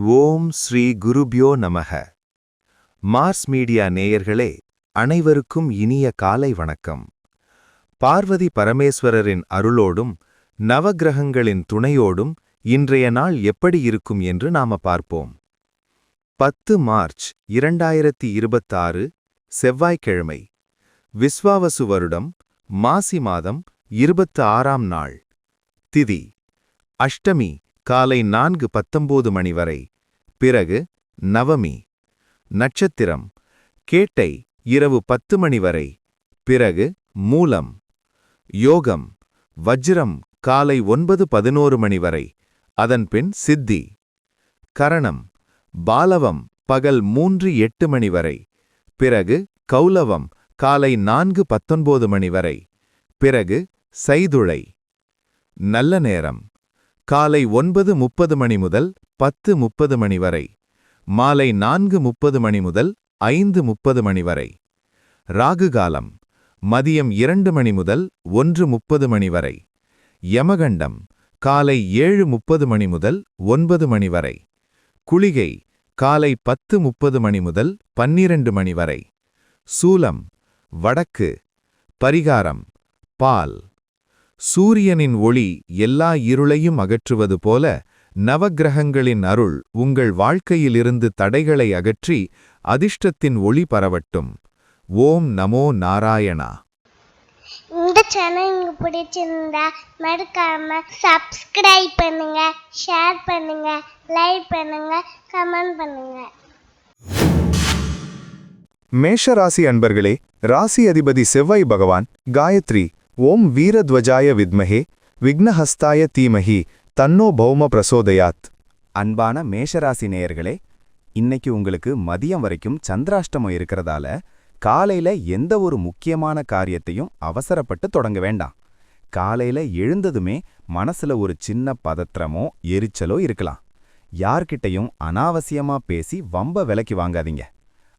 ஓம் ஸ்ரீ குருப்யோ நமக. Mars media நேயர்களே, அனைவருக்கும் இனிய காலை வணக்கம். பார்வதி பரமேஸ்வரரின் அருளோடும் நவக்கிரகங்களின் துணையோடும் இன்றைய நாள் எப்படி இருக்கும் என்று நாம பார்ப்போம். 10 மார்ச் 2026 செவ்வாய்க்கிழமை, விஸ்வாவசு வருடம், மாசி மாதம் 26ஆம் நாள். திதி அஷ்டமி காலை 4:19 மணி வரை, பிறகு நவமி. நட்சத்திரம் கேட்டை இரவு 10 மணி வரை, பிறகு மூலம். யோகம் வஜ்ரம் காலை 9:11 மணி வரை, அதன்பின் சித்தி. கரணம் பாலவம் பகல் 3:08 மணி வரை, பிறகு கௌலவம் காலை 4:19 மணி வரை, பிறகு சைதுளை. நல்ல நேரம் காலை 9:30 மணி முதல் 10:30 மணி வரை, மாலை 4:30 மணி முதல் 5:30 மணி வரை. ராகுகாலம் மதியம் 2 மணி முதல் 1:30 மணி வரை. யமகண்டம் காலை 7:30 மணி முதல் 9 மணி வரை. குளிகை காலை 10:30 மணி முதல் 12 மணி வரை. சூலம் வடக்கு. பரிகாரம் பால். சூரியனின் ஒளி எல்லா இருளையும் அகற்றுவது போல நவக்கிரகங்களின் அருள் உங்கள் வாழ்க்கையிலிருந்து தடைகளை அகற்றி அதிர்ஷ்டத்தின் ஒளி பரவட்டும். ஓம் நமோ நாராயணா. இந்த சேனல் உங்களுக்கு பிடிச்சிருந்தா மறக்காம சப்ஸ்கிரைப் பண்ணுங்க, ஷேர் பண்ணுங்க, லைக் பண்ணுங்க, கமெண்ட் பண்ணுங்க. மேஷராசி அன்பர்களே, ராசி அதிபதி செவ்வாய் பகவான் காயத்ரி ஓம் வீரத்வஜாய வித்மஹே விக்னஹஸ்தாய தீமஹி தன்னோ பௌம பிரசோதயாத். அன்பான மேஷராசி நேயர்களே, இன்னைக்கு உங்களுக்கு மதியம் வரைக்கும் சந்திராஷ்டமம் இருக்கிறதால காலையில எந்த ஒரு முக்கியமான காரியத்தையும் அவசரப்பட்டு தொடங்க வேண்டாம். காலையில எழுந்ததுமே மனசுல ஒரு சின்ன பதற்றமோ எரிச்சலோ இருக்கலாம். யார்கிட்டையும் அனாவசியமா பேசி வம்ப விலைக்கு வாங்காதீங்க.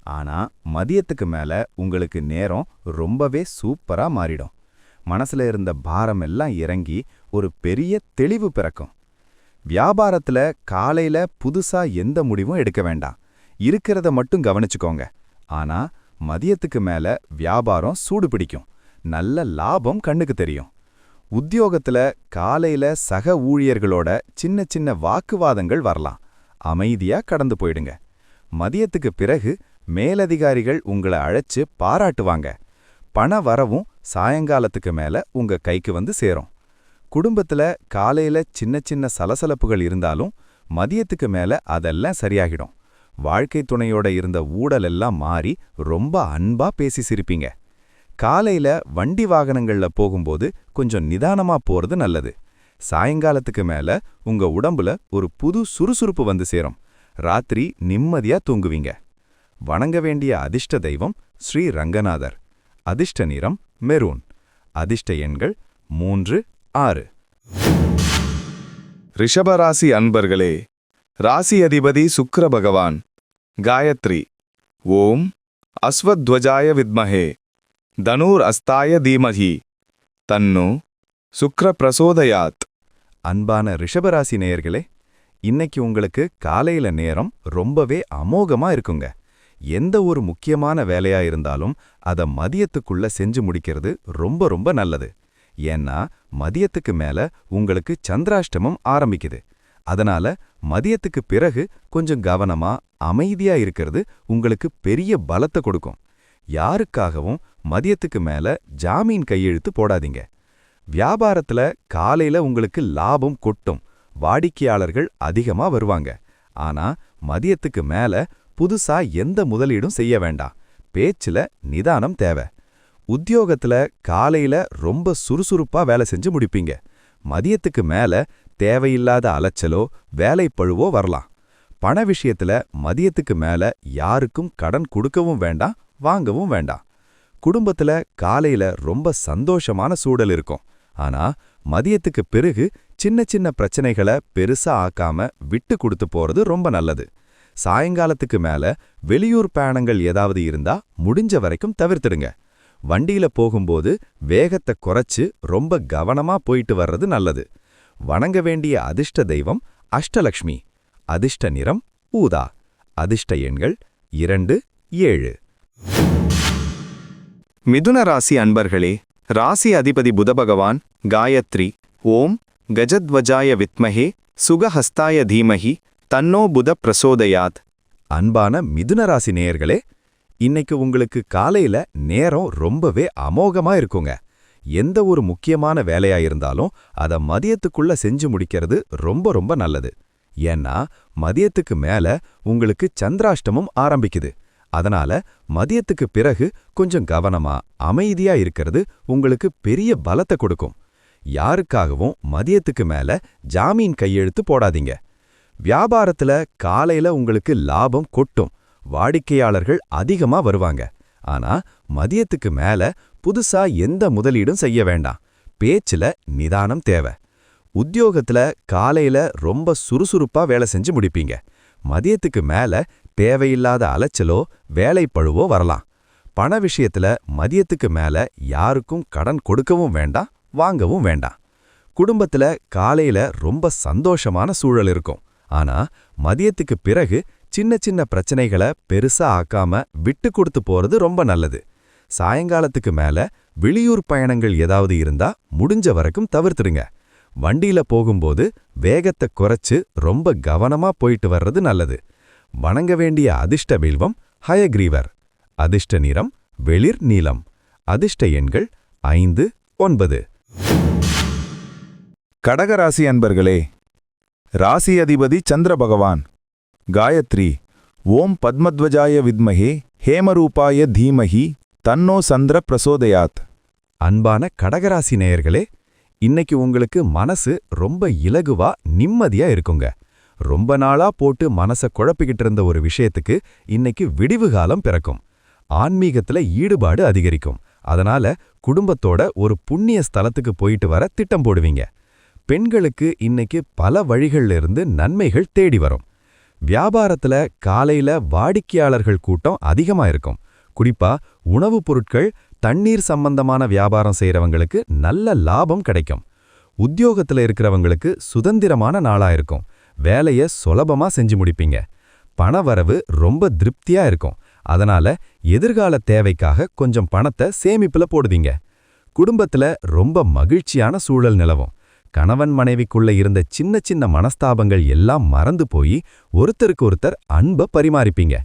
ஆனா மதியத்துக்கு மேல உங்களுக்கு நேரம் ரொம்பவே சூப்பரா மாறிடும். மனசுல இருந்த பாரம் எல்லாம் இறங்கி ஒரு பெரிய தெளிவு பிறக்கும். வியாபாரத்துல காலையில புதுசா எந்த முடிவும் எடுக்க வேண்டாம். இருக்கிறத மட்டும் கவனிச்சுக்கோங்க. ஆனா மதியத்துக்கு மேல வியாபாரம் சூடு பிடிக்கும். நல்ல லாபம் கண்ணுக்கு தெரியும். உத்தியோகத்துல காலையில சக ஊழியர்களோட சின்ன சின்ன வாக்குவாதங்கள் வரலாம். அமைதியா கடந்து போயிடுங்க. மதியத்துக்கு பிறகு மேலதிகாரிகள் உங்களை அழைச்சு பாராட்டுவாங்க. பண வரவும் சாயங்காலத்துக்கு மேல உங்க கைக்கு வந்து சேரும். குடும்பத்துல காலையில சின்ன சின்ன சலசலப்புகள் இருந்தாலும் மதியத்துக்கு மேல அதெல்லாம் சரியாகிடும். வாழ்க்கை துணையோட இருந்த ஊடல் எல்லாம் மாறி ரொம்ப அன்பா பேசி சிரிப்பீங்க. காலையில வண்டி வாகனங்கள்ல போகும்போது கொஞ்சம் நிதானமா போறது நல்லது. சாயங்காலத்துக்கு மேல உங்க உடம்புல ஒரு புது சுறுசுறுப்பு வந்து சேரும். ராத்திரி நிம்மதியா தூங்குவீங்க. வணங்க வேண்டிய அதிர்ஷ்ட தெய்வம் ஸ்ரீ ரங்கநாதர். அதிர்ஷ்ட நிறம் மெரூன். அதிர்ஷ்ட எண்கள் 3, 6. ரிஷபராசி அன்பர்களே, ராசி அதிபதி சுக்கிர பகவான் காயத்ரி ஓம் அஸ்வத்வஜாய வித்மஹே தனூர் அஸ்தாய தீமஹி தன்னு சுக்ர பிரசோதயாத். அன்பான ரிஷபராசி நேயர்களே, இன்னைக்கு உங்களுக்கு காலையில நேரம் ரொம்பவே அமோகமா இருக்குங்க. எந்த ஒரு முக்கியமான வேலையா இருந்தாலும் அதை மதியத்துக்குள்ள செஞ்சு முடிக்கிறது ரொம்ப ரொம்ப நல்லது. ஏன்னா மதியத்துக்கு மேல உங்களுக்கு சந்திராஷ்டமம் ஆரம்பிக்குது. அதனால மதியத்துக்கு பிறகு கொஞ்சம் கவனமா அமைதியா இருக்கிறது உங்களுக்கு பெரிய பலத்தை கொடுக்கும். யாருக்காகவும் மதியத்துக்கு மேல ஜாமீன் கையெழுத்து போடாதீங்க. வியாபாரத்துல காலையில உங்களுக்கு லாபம் கொட்டும். வாடிக்கையாளர்கள் அதிகமா வருவாங்க. ஆனா மதியத்துக்கு மேல புதுசா எந்த முதலீடும் செய்ய வேண்டாம். பேச்சுல நிதானம் தேவை. உத்தியோகத்துல காலையில ரொம்ப சுறுசுறுப்பா வேலை செஞ்சு முடிப்பீங்க. மதியத்துக்கு மேல தேவையில்லாத அலைச்சலோ வேலைப்பழுவோ வரலாம். பண விஷயத்துல மதியத்துக்கு மேல யாருக்கும் கடன் கொடுக்கவும் வேண்டாம், வாங்கவும் வேண்டாம். குடும்பத்துல காலையில ரொம்ப சந்தோஷமான சூழல் இருக்கும். ஆனா மதியத்துக்கு பிறகு சின்ன சின்ன பிரச்சனைகளை பெருசா ஆக்காம விட்டு கொடுத்து போறது ரொம்ப நல்லது. சாயங்காலத்துக்கு மேல வெளியூர் பயணங்கள் ஏதாவது இருந்தா முடிஞ்ச வரைக்கும் தவிர்த்துடுங்க. வண்டியில போகும்போது வேகத்தை குறைச்சு ரொம்ப கவனமா போயிட்டு வர்றது நல்லது. வணங்க வேண்டிய அதிர்ஷ்ட தெய்வம் அஷ்டலக்ஷ்மி. அதிர்ஷ்ட நிறம் ஊதா. அதிர்ஷ்ட எண்கள் 2, 7. மிதுன ராசி அன்பர்களே, ராசி அதிபதி புதபகவான் காயத்ரி. ஓம் கஜத்வஜாய வித்மஹே சுகஹஸ்தாய தீமஹி தன்னோ புத பிரசோதயாத். அன்பான மிதுன ராசி நேயர்களே, இன்னைக்கு உங்களுக்கு காலையில நேரம் ரொம்பவே அமோகமா இருக்குங்க. எந்த ஒரு முக்கியமான வேலையா இருந்தாலும் அத மதியத்துக்குள்ள செஞ்சு முடிக்கிறது ரொம்ப ரொம்ப நல்லது. ஏன்னா மதியத்துக்கு மேல உங்களுக்கு சந்திராஷ்டமம் ஆரம்பிக்குது. அதனால மதியத்துக்கு பிறகு கொஞ்சம் கவனமா அமைதியா இருக்கிறது உங்களுக்கு பெரிய பலத்தை கொடுக்கும். யாருக்காகவும் மதியத்துக்கு மேல ஜாமீன் கையெழுத்து போடாதீங்க. வியாபாரத்துல காலையில உங்களுக்கு லாபம் கொட்டும், வாடிக்கையாளர்கள் அதிகமா வருவாங்க. ஆனா மதியத்துக்கு மேல புதுசா எந்த முதலீடும் செய்ய வேண்டாம். பேச்சுல நிதானம் தேவை. உத்தியோகத்துல காலையில ரொம்ப சுறுசுறுப்பா வேலை செஞ்சு முடிப்பீங்க. மதியத்துக்கு மேல தேவையில்லாத அலைச்சலோ வேலைப்பழுவோ வரலாம். பண விஷயத்துல மதியத்துக்கு மேல யாருக்கும் கடன் கொடுக்கவும் வேண்டாம், வாங்கவும் வேண்டாம். குடும்பத்துல காலையில ரொம்ப சந்தோஷமான சூழல் இருக்கும். ஆனா மதியத்துக்கு பிறகு சின்ன சின்ன பிரச்சனைகளை பெருசா ஆக்காம விட்டு கொடுத்து போறது ரொம்ப நல்லது. சாயங்காலத்துக்கு மேல வெளியூர் பயணங்கள் ஏதாவது இருந்தா முடிஞ்ச வரைக்கும் தவிர்த்துடுங்க. வண்டியில போகும்போது வேகத்தை குறைச்சு ரொம்ப கவனமா போயிட்டு வர்றது நல்லது. வணங்க வேண்டிய அதிர்ஷ்ட வில்வம் ஹயக்ரீவர். அதிர்ஷ்ட நிறம் வெளிர் நீலம். அதிர்ஷ்ட எண்கள் 5, 9. கடகராசி அன்பர்களே, ராசி அதிபதி சந்திர பகவான் காயத்ரி. ஓம் பத்மத்வஜாய வித்மஹே ஹேமரூபாய தீமஹி தன்னோ சந்திர பிரசோதயாத். அன்பான கடகராசி நேயர்களே, இன்னைக்கு உங்களுக்கு மனசு ரொம்ப இலகுவா நிம்மதியா இருக்குங்க. ரொம்ப நாளா போட்டு மனச குழப்பிக்கிட்டு இருந்த ஒரு விஷயத்துக்கு இன்னைக்கு விடிவு காலம் பிறக்கும். ஆன்மீகத்துல ஈடுபாடு அதிகரிக்கும். அதனால குடும்பத்தோட ஒரு புண்ணிய ஸ்தலத்துக்கு போயிட்டு வர திட்டம் போடுவீங்க. பெண்களுக்கு இன்னைக்கு பல வழிகள்ல இருந்து நன்மைகள் தேடி வரும். வியாபாரத்துல காலையில வாடிக்கையாளர்கள் கூட்டம் அதிகமா இருக்கும். குறிப்பா உணவுப் பொருட்கள், தண்ணீர் சம்பந்தமான வியாபாரம் செய்யறவங்களுக்கு நல்ல லாபம் கிடைக்கும். உத்தியோகத்துல இருக்கிறவங்களுக்கு சுதந்திரமான நாளா இருக்கும். வேலைய சுலபமா செஞ்சு முடிப்பீங்க. பணவரவு ரொம்ப திருப்தியா இருக்கும். அதனால எதிர்கால தேவைக்காக கொஞ்சம் பணத்தை சேமிப்புல போடுவீங்க. குடும்பத்துல ரொம்ப மகிழ்ச்சியான சூழல் நிலவும். கணவன் மனைவிக்குள்ள இருந்த சின்ன சின்ன மனஸ்தாபங்கள் எல்லாம் மறந்து போய் ஒருத்தருக்கு ஒருத்தர் அன்பை பரிமாறிப்பீங்க.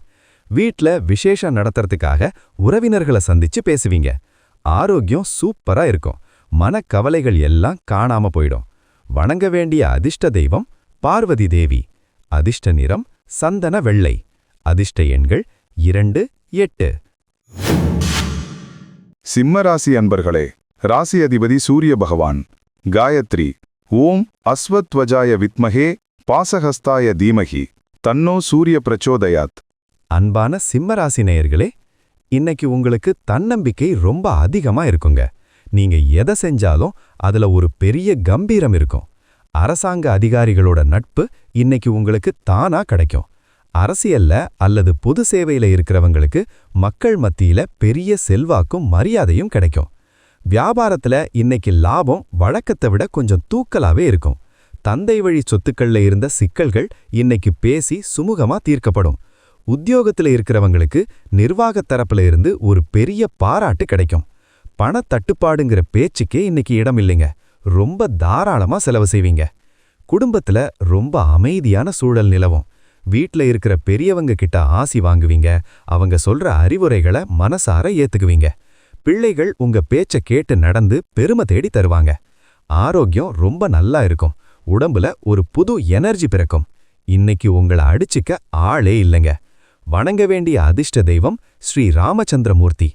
வீட்ல விசேஷம் நடத்துறதுக்காக உறவினர்களை சந்திச்சு பேசுவீங்க. ஆரோக்கியம் சூப்பரா இருக்கும். மனக்கவலைகள் எல்லாம் காணாம போயிடும். வணங்க வேண்டிய அதிர்ஷ்ட தெய்வம் பார்வதி தேவி. அதிர்ஷ்ட நிறம் சந்தன வெள்ளை. அதிர்ஷ்ட எண்கள் 2, 8. சிம்மராசி அன்பர்களே, ராசி அதிபதி சூரிய பகவான் காயத்ரி. ஓம் அஸ்வத்வஜாய வித்மஹே பாசஹஸ்தாய தீமஹி தன்னோ சூரிய பிரச்சோதயாத். அன்பான சிம்மராசி நேயர்களே, இன்னைக்கு உங்களுக்கு தன்னம்பிக்கை ரொம்ப அதிகமா இருக்குங்க. நீங்க எதை செஞ்சாலும் அதுல ஒரு பெரிய கம்பீரம் இருக்கும். அரசாங்க அதிகாரிகளோட நட்பு இன்னைக்கு உங்களுக்கு தானா கிடைக்கும். அரசியல்ல அல்லது பொது சேவையில இருக்கிறவங்களுக்கு மக்கள் மத்தியில பெரிய செல்வாக்கும் மரியாதையும் கிடைக்கும். வியாபாரத்துல இன்னைக்கு லாபம் வழக்கத்தை விட கொஞ்சம் தூக்கலாவே இருக்கும். தந்தை வழி சொத்துக்கள்ல இருந்த சிக்கல்கள் இன்னைக்கு பேசி சுமூகமா தீர்க்கப்படும். உத்தியோகத்துல இருக்கிறவங்களுக்கு நிர்வாகத் தரப்புல இருந்து ஒரு பெரிய பாராட்டு கிடைக்கும். பணத்தட்டுப்பாடுங்கிற பேச்சுக்கே இன்னைக்கு இடம் இல்லைங்க. ரொம்ப தாராளமா செலவு செய்வீங்க. குடும்பத்துல ரொம்ப அமைதியான சூழல் நிலவும். வீட்ல இருக்கிற பெரியவங்க கிட்ட ஆசி வாங்குவீங்க. அவங்க சொல்ற அறிவுரைகளை மனசார ஏத்துக்குவீங்க. பிள்ளைகள் உங்க பேச்ச கேட்டு நடந்து பெருமை தேடி தருவாங்க. ஆரோக்கியம் ரொம்ப நல்லா இருக்கும். உடம்புல ஒரு புது எனர்ஜி பிறக்கும். இன்னைக்கு உங்களை அடிச்சுக்க ஆளே இல்லைங்க. வணங்க வேண்டிய அதிர்ஷ்ட தெய்வம் ஸ்ரீ ராமச்சந்திரமூர்த்தி.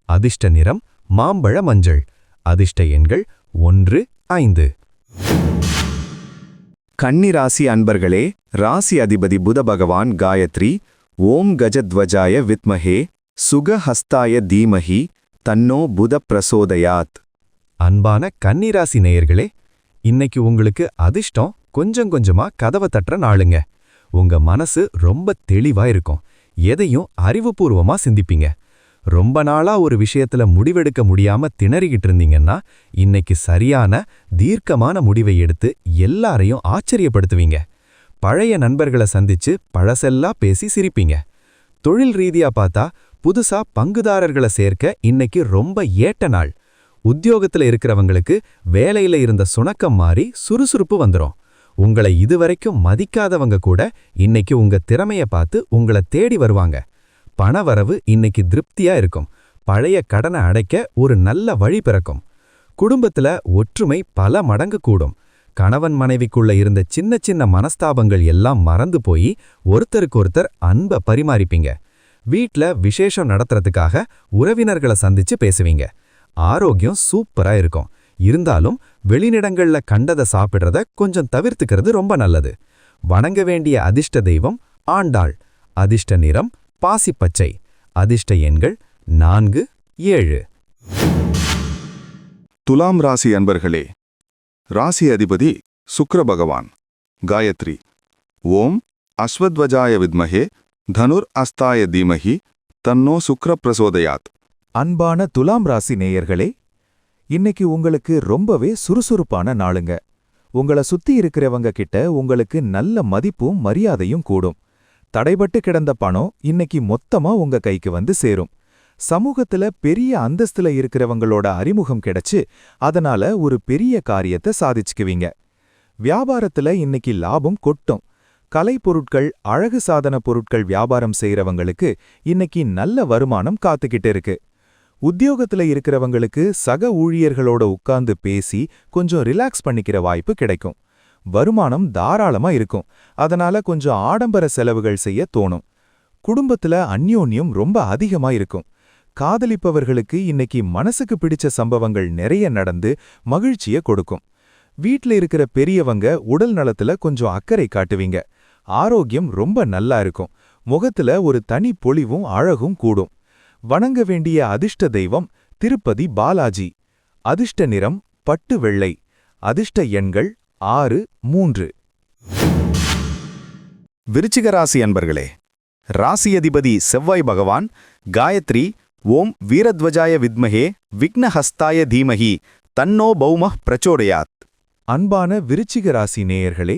அதிர்ஷ்ட நிறம் மாம்பழ மஞ்சள். அதிர்ஷ்ட எண்கள் 1, 5. கன்னிராசி அன்பர்களே, ராசி அதிபதி புத பகவான் காயத்ரி. ஓம் கஜத்வஜாய வித்மஹே சுகஹஸ்தாய தீமஹி தன்னோ புத பிரசோதயாத். அன்பான கன்னிராசி நேயர்களே, இன்னைக்கு உங்களுக்கு அதிர்ஷ்டம் கொஞ்சம் கொஞ்சமா கதவை தட்டுற நாளுங்க. உங்க மனசு ரொம்ப தெளிவா இருக்கும். எதையும் அறிவுபூர்வமா சிந்திப்பீங்க. ரொம்ப நாளா ஒரு விஷயத்துல முடிவெடுக்க முடியாம திணறிக்கிட்டு இருந்தீங்கன்னா இன்னைக்கு சரியான தீர்க்கமான முடிவை எடுத்து எல்லாரையும் ஆச்சரியப்படுத்துவீங்க. பழைய நண்பர்களை சந்திச்சு பழசெல்லாம் பேசி சிரிப்பீங்க. தொழில் ரீதியா பார்த்தா புதுசா பங்குதாரர்களை சேர்க்க இன்னைக்கு ரொம்ப ஏட்ட நாள். உத்தியோகத்துல இருக்கிறவங்களுக்கு வேலையில இருந்த சுணக்கம் மாறி சுறுசுறுப்பு வந்துரும். உங்களை இதுவரைக்கும் மதிக்காதவங்க கூட இன்னைக்கு உங்க திறமைய பார்த்து உங்களை தேடி வருவாங்க. பணவரவு இன்னைக்கு திருப்தியா இருக்கும். பழைய கடனை அடைக்க ஒரு நல்ல வழி பிறக்கும். குடும்பத்துல ஒற்றுமை பல மடங்கு கூடும். கணவன் மனைவிக்குள்ள இருந்த சின்ன சின்ன மனஸ்தாபங்கள் எல்லாம் மறந்து போய் ஒருத்தருக்கொருத்தர் அன்பை பரிமாறிப்பீங்க. வீட்ல விசேஷம் நடத்துறதுக்காக உறவினர்களை சந்திச்சு பேசுவீங்க. ஆரோக்கியம் சூப்பரா இருக்கும். இருந்தாலும் வெளிநிடங்கள்ல கண்டதை சாப்பிடுறத கொஞ்சம் தவிர்த்துக்கிறது ரொம்ப நல்லது. வணங்க வேண்டிய அதிர்ஷ்ட தெய்வம் ஆண்டாள். அதிர்ஷ்ட நிறம் பாசிப்பச்சை. அதிர்ஷ்ட எண்கள் 4, 7. துலாம் ராசி அன்பர்களே, ராசி அதிபதி சுக்கிர பகவான். காயத்ரி. ஓம் அஸ்வத்வஜாய வித்மஹே தனுர் அஸ்தாய தீமஹி தன்னோ சுக்ர பிரசோதயாத். அன்பான துலாம் ராசி நேயர்களே, இன்னைக்கு உங்களுக்கு ரொம்பவே சுறுசுறுப்பான நாளுங்க. உங்கள சுத்தி இருக்கிறவங்க கிட்ட உங்களுக்கு நல்ல மதிப்பும் மரியாதையும் கூடும். தடைபட்டு கிடந்த பணம் இன்னைக்கு மொத்தமா உங்க கைக்கு வந்து சேரும். சமூகத்துல பெரிய அந்தஸ்துல இருக்கிறவங்களோட அறிமுகம் கிடைச்சு அதனால ஒரு பெரிய காரியத்தை சாதிச்சுக்குவீங்க. வியாபாரத்துல இன்னைக்கு லாபம் கொட்டும். கலைப்பொருட்கள், அழகு சாதன பொருட்கள் வியாபாரம் செய்யறவங்களுக்கு இன்னைக்கு நல்ல வருமானம் காத்துக்கிட்டு இருக்கு. உத்தியோகத்துல இருக்கிறவங்களுக்கு சக ஊழியர்களோட உட்கார்ந்து பேசி கொஞ்சம் ரிலாக்ஸ் பண்ணிக்கிற வாய்ப்பு கிடைக்கும். வருமானம் தாராளமா இருக்கும். அதனால கொஞ்சம் ஆடம்பர செலவுகள் செய்ய தோணும். குடும்பத்துல அந்யோன்யம் ரொம்ப அதிகமா இருக்கும். காதலிப்பவர்களுக்கு இன்னைக்கு மனசுக்கு பிடிச்ச சம்பவங்கள் நிறைய நடந்து மகிழ்ச்சிய கொடுக்கும். வீட்ல இருக்கிற பெரியவங்க உடல் நலத்துல கொஞ்சம் அக்கறை காட்டுவீங்க. ஆரோக்கியம் ரொம்ப நல்லா இருக்கும். முகத்துல ஒரு தனி பொலிவும் அழகும் கூடும். வணங்க வேண்டிய அதிர்ஷ்ட தெய்வம் திருப்பதி பாலாஜி. அதிர்ஷ்ட நிறம் பட்டு வெள்ளை. அதிர்ஷ்ட எண்கள் 6, 3. விருச்சிக ராசி அன்பர்களே, ராசி அதிபதி செவ்வாய் பகவான். காயத்ரி. ஓம் வீரத்வஜாய வித்மஹே விக்னஹஸ்தாய தீமஹி தன்னோ பௌமஹ் பிரச்சோடயாத். அன்பான விருச்சிக ராசி நேயர்களே,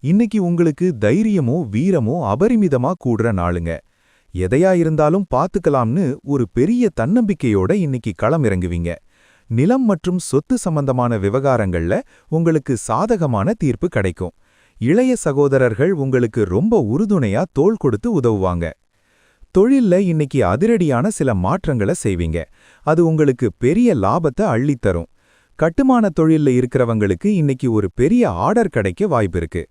இன்னைக்கு உங்களுக்கு தைரியமோ வீரமோ அபரிமிதமா கூடுற நாளுங்க. எதையா இருந்தாலும் பாத்துக்கலாம்னு ஒரு பெரிய தன்னம்பிக்கையோட இன்னைக்கு களம் இறங்குவீங்க. நிலம் மற்றும் சொத்து சம்பந்தமான விவகாரங்கள்ல உங்களுக்கு சாதகமான தீர்ப்பு கிடைக்கும். இளைய சகோதரர்கள் உங்களுக்கு ரொம்ப உறுதுணையா தோள் கொடுத்து உதவுவாங்க. தொழில்ல இன்னைக்கு அதிரடியான சில மாற்றங்களை செய்வீங்க. அது உங்களுக்கு பெரிய லாபத்தை அள்ளித்தரும். கட்டுமான தொழில்ல இருக்கிறவங்களுக்கு இன்னைக்கு ஒரு பெரிய ஆர்டர் கிடைக்க வாய்ப்பு இருக்கு.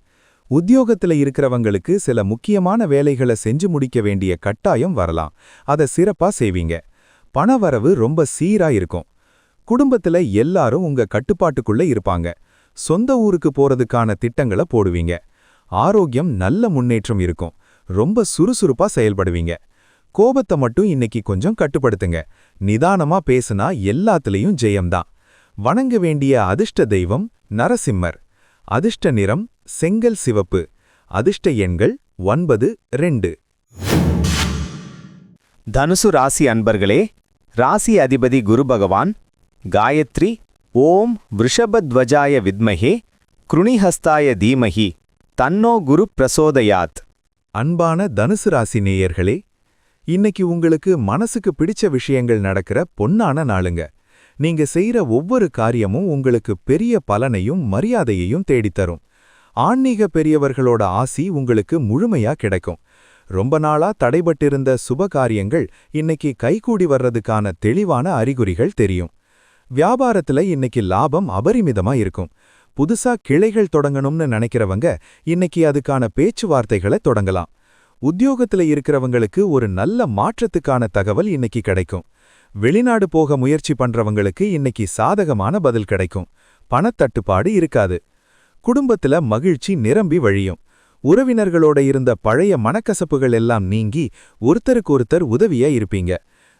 உத்தியோகத்துல இருக்கிறவங்களுக்கு சில முக்கியமான வேலைகளை செஞ்சு முடிக்க வேண்டிய கட்டாயம் வரலாம். அதை சிறப்பா செய்வீங்க. பணவரவு ரொம்ப சீரா இருக்கும். குடும்பத்துல எல்லாரும் உங்க கட்டுப்பாட்டுக்குள்ள இருப்பாங்க. சொந்த ஊருக்கு போறதுக்கான திட்டங்களை போடுவீங்க. ஆரோக்கியம் நல்ல முன்னேற்றம் இருக்கும். ரொம்ப சுறுசுறுப்பா செயல்படுவீங்க. கோபத்தை மட்டும் இன்னைக்கு கொஞ்சம் கட்டுப்படுத்துங்க. நிதானமா பேசுனா எல்லாத்துலயும் ஜெயம்தான். வணங்க வேண்டிய அதிர்ஷ்ட தெய்வம் நரசிம்மர். அதிர்ஷ்ட நிறம் செங்கல் சிவப்பு. அதிர்ஷ்ட எண்கள் 9, 2. தனுசு ராசி அன்பர்களே, ராசி அதிபதி குரு பகவான். காயத்ரி. ஓம் விருஷபத்வஜாய வித்மஹே க்ருணிஹஸ்தாய தீமஹி தன்னோ குரு பிரசோதயாத். அன்பான தனுசு ராசி நேயர்களே, இன்னைக்கு உங்களுக்கு மனசுக்கு பிடிச்ச விஷயங்கள் நடக்கிற பொன்னான நாளுங்க. நீங்க செய்யற ஒவ்வொரு காரியமும் உங்களுக்கு பெரிய பலனையும் மரியாதையையும் தேடித்தரும். ஆன்மீக பெரியவர்களோட ஆசி உங்களுக்கு முழுமையா கிடைக்கும். ரொம்ப நாளா தடைபட்டிருந்த சுப காரியங்கள் இன்னைக்கு கைகூடி வர்றதுக்கான தெளிவான அறிகுறிகள் தெரியும். வியாபாரத்துல இன்னைக்கு லாபம் அபரிமிதமா இருக்கும். புதுசா கிளைகள் தொடங்கணும்னு நினைக்கிறவங்க இன்னைக்கு அதுக்கான பேச்சுவார்த்தைகளை தொடங்கலாம். உத்தியோகத்துல இருக்கிறவங்களுக்கு ஒரு நல்ல மாற்றத்துக்கான தகவல் இன்னைக்கு கிடைக்கும். வெளிநாடு போக முயற்சி பண்றவங்களுக்கு இன்னைக்கு சாதகமான பதில் கிடைக்கும். பணத்தட்டுப்பாடு இருக்காது. குடும்பத்துல மகிழ்ச்சி நிரம்பி வழியும். உறவினர்களோட இருந்த பழைய மனக்கசப்புகள் எல்லாம் நீங்கி ஒருத்தருக்கொருத்தர் உதவியா இருப்பீங்க.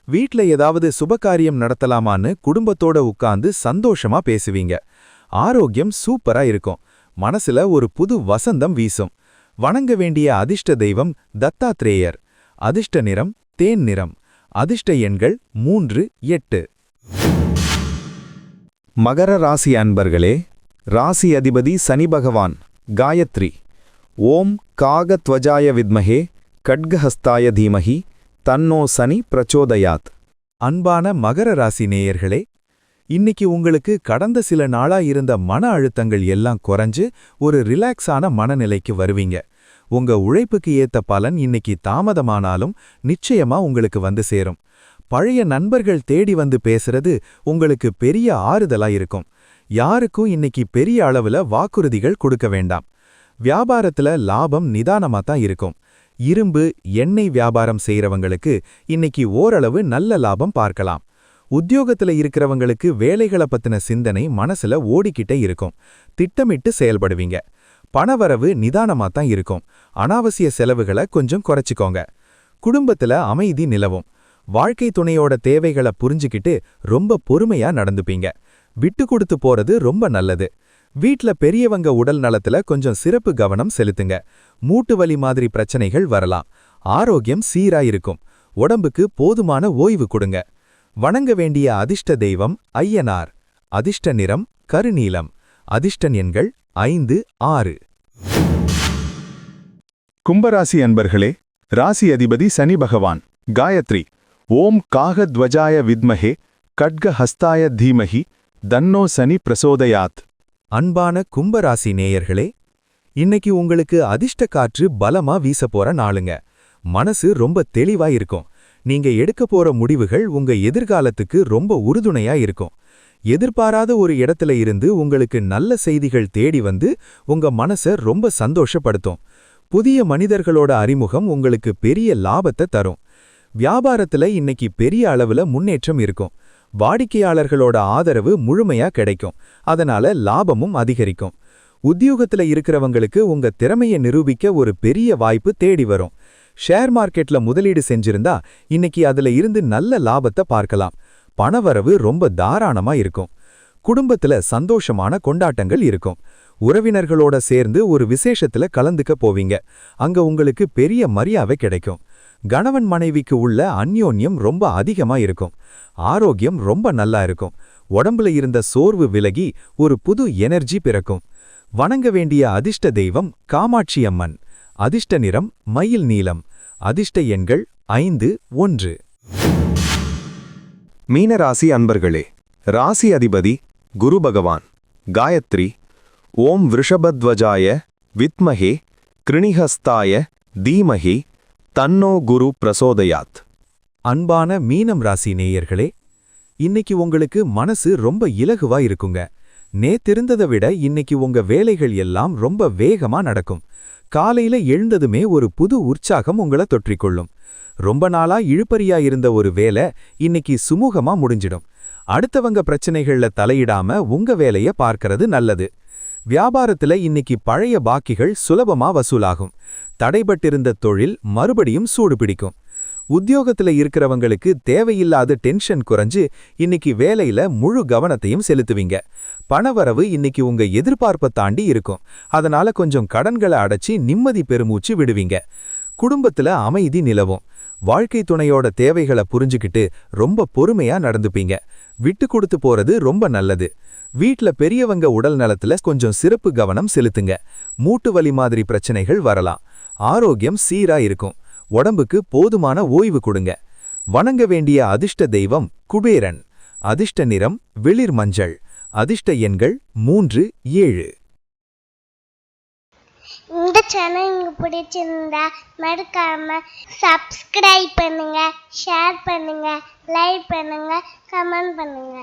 வீட்ல ஏதாவது சுபகாரியம் நடத்தலாமான்னு குடும்பத்தோட உட்கார்ந்து சந்தோஷமா பேசுவீங்க. ஆரோக்கியம் சூப்பரா இருக்கும். மனசுல ஒரு புது வசந்தம் வீசும். வணங்க வேண்டிய அதிர்ஷ்ட தெய்வம் தத்தாத்ரேயர். அதிர்ஷ்ட நிறம் தேன் நிறம். அதிர்ஷ்ட எண்கள் 3, 8. மகர ராசி அன்பர்களே, ராசி அதிபதி சனி பகவான். காயத்ரி. ஓம் காகத்வஜாய வித்மஹே கட்கஹஸ்தாய தீமஹி தன்னோ சனி பிரச்சோதயாத். அன்பான மகர ராசி நேயர்களே, இன்னைக்கு உங்களுக்கு கடந்த சில நாளா இருந்த மன அழுத்தங்கள் எல்லாம் குறைஞ்சு ஒரு ரிலாக்ஸான மனநிலைக்கு வருவீங்க. உங்க உழைப்புக்கு ஏத்த பலன் இன்னைக்கு தாமதமானாலும் நிச்சயமா உங்களுக்கு வந்து சேரும். பழைய நண்பர்கள் தேடி வந்து பேசுறது உங்களுக்கு பெரிய ஆறுதலா இருக்கும். யாருக்கும் இன்னைக்கு பெரிய அளவுல வாக்குறுதிகள் கொடுக்க வேண்டாம். வியாபாரத்துல லாபம் நிதானமா தான் இருக்கும். இரும்பு, எண்ணெய் வியாபாரம் செய்யறவங்களுக்கு இன்னைக்கு ஓரளவு நல்ல லாபம் பார்க்கலாம். உத்தியோகத்துல இருக்கிறவங்களுக்கு வேலைகளை பத்தின சிந்தனை மனசுல ஓடிக்கிட்டே இருக்கும். திட்டமிட்டு செயல்படுவீங்க. பணவரவு நிதானமா தான் இருக்கும். அனாவசிய செலவுகளை கொஞ்சம் குறைச்சிக்கோங்க. குடும்பத்துல அமைதி நிலவும். வாழ்க்கை துணையோட தேவைகளை புரிஞ்சுக்கிட்டு ரொம்ப பொறுமையா நடந்துப்பீங்க. விட்டு கொடுத்து போறது ரொம்ப நல்லது. வீட்ல பெரியவங்க உடல் நலத்துல கொஞ்சம் சிறப்பு கவனம் செலுத்துங்க. மூட்டு வலி மாதிரி பிரச்சனைகள் வரலாம். ஆரோக்கியம் சீரா இருக்கும். உடம்புக்கு போதுமான ஓய்வு கொடுங்க. வணங்க வேண்டிய அதிர்ஷ்ட தெய்வம் ஐயனார். அதிர்ஷ்ட நிறம் கருநீலம். அதிர்ஷ்ட எண்கள் 5, 6. கும்பராசி அன்பர்களே, ராசி அதிபதி சனி பகவான். காயத்ரி. ஓம் காகத்வஜாய வித்மஹே கட்கஹஸ்தாய தீமஹி தன்னோ சனி பிரசோதயாத். அன்பான கும்பராசி நேயர்களே, இன்னைக்கு உங்களுக்கு அதிர்ஷ்ட காற்று பலமா வீசப்போற நாளுங்க. மனசு ரொம்ப தெளிவா இருக்கும். நீங்க எடுக்க போற முடிவுகள் உங்க எதிர்காலத்துக்கு ரொம்ப உறுதுணையா இருக்கும். எதிர்பாராத ஒரு இடத்துல இருந்து உங்களுக்கு நல்ல செய்திகள் தேடி வந்து உங்க மனச ரொம்ப சந்தோஷப்படுத்தும். புதிய மனிதர்களோட அறிமுகம் உங்களுக்கு பெரிய லாபத்தை தரும். வியாபாரத்துல இன்னைக்கு பெரிய அளவுல முன்னேற்றம் இருக்கும். வாடிக்கையாளர்களோட ஆதரவு முழுமையா கிடைக்கும். அதனால லாபமும் அதிகரிக்கும். உத்தியோகத்துல இருக்கிறவங்களுக்கு உங்க திறமையை நிரூபிக்க ஒரு பெரிய வாய்ப்பு தேடி வரும். ஷேர் மார்க்கெட்ல முதலீடு செஞ்சிருந்தா இன்னைக்கு அதுல இருந்து நல்ல லாபத்தை பார்க்கலாம். பணவரவு ரொம்ப தாராளமா இருக்கும். குடும்பத்துல சந்தோஷமான கொண்டாட்டங்கள் இருக்கும். உறவினர்களோட சேர்ந்து ஒரு விசேஷத்துல கலந்துக்க போவீங்க. அங்க உங்களுக்கு பெரிய மரியாதை கிடைக்கும். கணவன் மனைவிக்கு உள்ள அந்யோன்யம் ரொம்ப அதிகமா இருக்கும். ஆரோக்கியம் ரொம்ப நல்லா இருக்கும். உடம்புல இருந்த சோர்வு விலகி ஒரு புது எனர்ஜி பிறக்கும். வணங்க வேண்டிய அதிர்ஷ்ட தெய்வம் காமாட்சி அம்மன். அதிர்ஷ்ட நிறம் மயில் நீலம். அதிர்ஷ்ட எண்கள் 5, 1. மீனராசி அன்பர்களே, ராசி அதிபதி குரு பகவான். காயத்ரி. ஓம் விருஷபத்வஜாய வித்மஹே கிருணிஹஸ்தாய தீமஹி தன்னோ குரு பிரசோதயாத். அன்பான மீனம் ராசி நேயர்களே, இன்னைக்கு உங்களுக்கு மனசு ரொம்ப இலகுவா இருக்குங்க. நேத்திருந்ததை விட இன்னைக்கு உங்க வேலைகள் எல்லாம் ரொம்ப வேகமா நடக்கும். காலையில எழுந்ததுமே ஒரு புது உற்சாகம் உங்களை தொற்றிக்கொள்ளும். ரொம்ப நாளா இழுபறியா இருந்த ஒரு வேலை இன்னைக்கு சுமூகமா முடிஞ்சிடும். அடுத்தவங்க பிரச்சனைகள்ல தலையிடாம உங்க வேலைய பார்க்கறது நல்லது. வியாபாரத்துல இன்னைக்கு பழைய பாக்கிகள் சுலபமா வசூலாகும். தடைபட்டிருந்த தொழில் மறுபடியும் சூடு பிடிக்கும். உத்தியோகத்துல இருக்கிறவங்களுக்கு தேவையில்லாத டென்ஷன் குறைஞ்சு இன்னைக்கு வேலையில முழு கவனத்தையும் செலுத்துவீங்க. பணவரவு இன்னைக்கு உங்க எதிர்பார்ப்பை தாண்டி இருக்கும். அதனால கொஞ்சம் கடன்களை அடைச்சி நிம்மதி பெருமூச்சு விடுவீங்க. குடும்பத்துல அமைதி நிலவும். வாழ்க்கை துணையோட தேவைகளை புரிஞ்சுக்கிட்டு ரொம்ப பொறுமையா நடந்துப்பீங்க. விட்டு கொடுத்து போறது ரொம்ப நல்லது. வீட்ல பெரியவங்க உடல் நலத்துல கொஞ்சம் சிறப்பு கவனம் செலுத்துங்க. மூட்டு வலி மாதிரி பிரச்சனைகள் வரலாம். ஆரோக்கியம் சீரா இருக்கும். உடம்புக்கு போதுமான ஓய்வு கொடுங்க. வணங்க வேண்டிய அதிர்ஷ்ட தெய்வம் குபேரன். அதிர்ஷ்ட நிறம் வெளிர் மஞ்சள். அதிர்ஷ்ட எண்கள் 3, 7. இந்த சேனல் உங்களுக்கு பிடிச்சிருந்தா மறக்காம சப்ஸ்கிரைப் பண்ணுங்க, ஷேர் பண்ணுங்க, லைக் பண்ணுங்க, கமெண்ட் பண்ணுங்க.